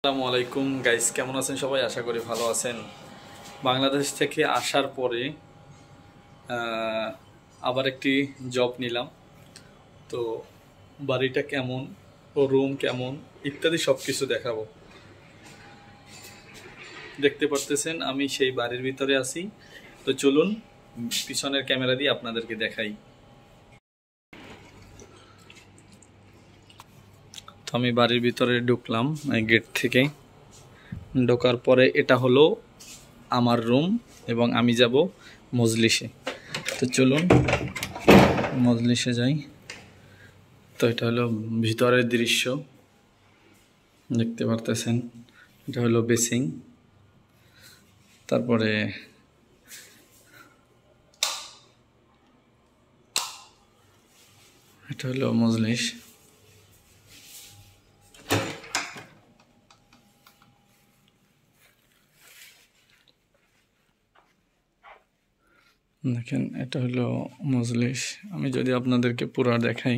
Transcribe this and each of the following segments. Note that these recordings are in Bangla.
আসসালামু আলাইকুম গাইস, কেমন আছেন সবাই? আশা করি ভালো আছেন। বাংলাদেশ থেকে আসার পরে আবার একটি জব নিলাম। তো বাড়িটা কেমন ও রুম কেমন ইত্যাদি সব কিছু দেখাবো। দেখতে পারতেছেন আমি সেই বাড়ির ভিতরে আছি। তো চলুন পিছনের ক্যামেরা দিয়ে আপনাদেরকে দেখাই। তো আমি বাড়ির ভিতরে ঢুকলাম এই গেট থেকে। ঢোকার পরে এটা হলো আমার রুম এবং আমি যাব মজলিসে। তো চলুন মজলিসে যাই। তো এটা হলো ভিতরের দৃশ্য, দেখতে পারতেছেন। এটা হলো বেসিং, তারপরে এটা হলো মজলিস। দেখেন এটা হলো মজলিস। আমি যদি আপনাদেরকে পুরো দেখাই,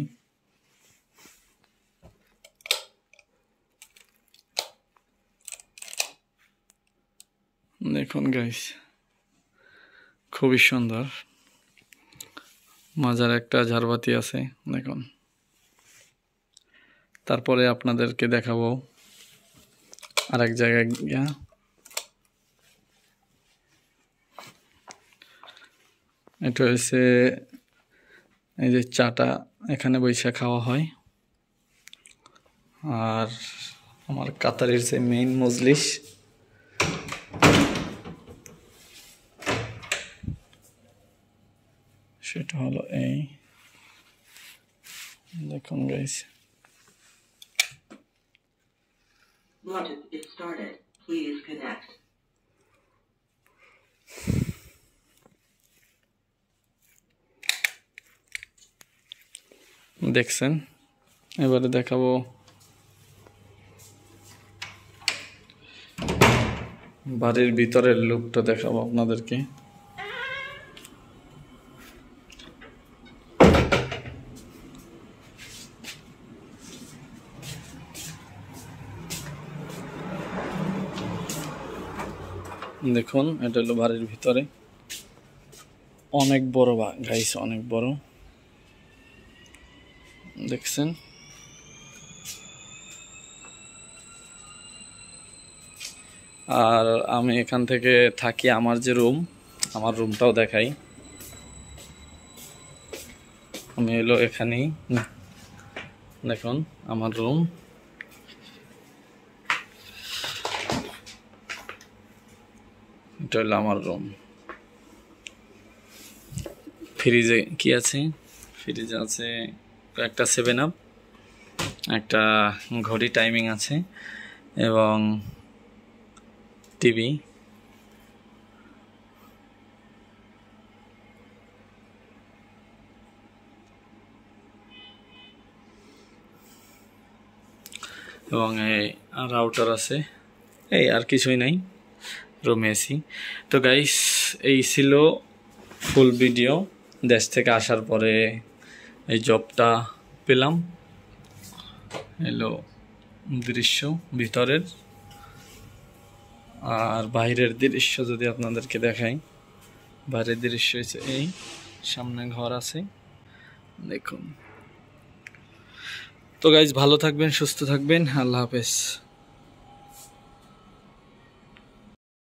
দেখুন গাইস, খুবই সুন্দর। মাজার একটা ঝাড়বাতি আছে দেখুন। তারপরে আপনাদেরকে দেখাবো আরেক জায়গায় গিয়া। এটা হচ্ছে এই যে চাটা এখানে বৈশা খাওয়া হয়। আর আমার কাতারের যে মেইন মজলিস, সেটা হলো এই দেখুন গাইস। দেখছেন, এবারে দেখাবো বাড়ির ভিতরের লুকটা দেখাবো আপনাদেরকে। দেখুন এটা হলো বাড়ির ভিতরে, অনেক বড় গাইস, অনেক বড়। দেখছেন, আর আমি এখান থেকে থাকি আমার যে রুম, আমার রুমটাও দেখাই। আমি এলো এখানেই, দেখুন আমার রুম। এটা হলো আমার রুম। ফ্রিজে কি আছে? ফ্রিজে আছে একটা 7 আপ, একটা ঘড়ি টাইমিং আছে এবং টিভি। এবং এই রাউটার আছে, এই আর কিছুই নাই, রুমে এসি। তো গাইস, এই ছিল ফুল ভিডিও। দেশ থেকে আসার পরে এই জবটা পেলাম। এলো দৃশ্য ভিতরের, আর বাইরের দৃশ্য যদি আপনাদেরকে দেখাই, বাইরের দৃশ্য হচ্ছে এই, সামনে ঘর আছে দেখুন। তো গাইস, ভালো থাকবেন, সুস্থ থাকবেন, আল্লাহ হাফেজ।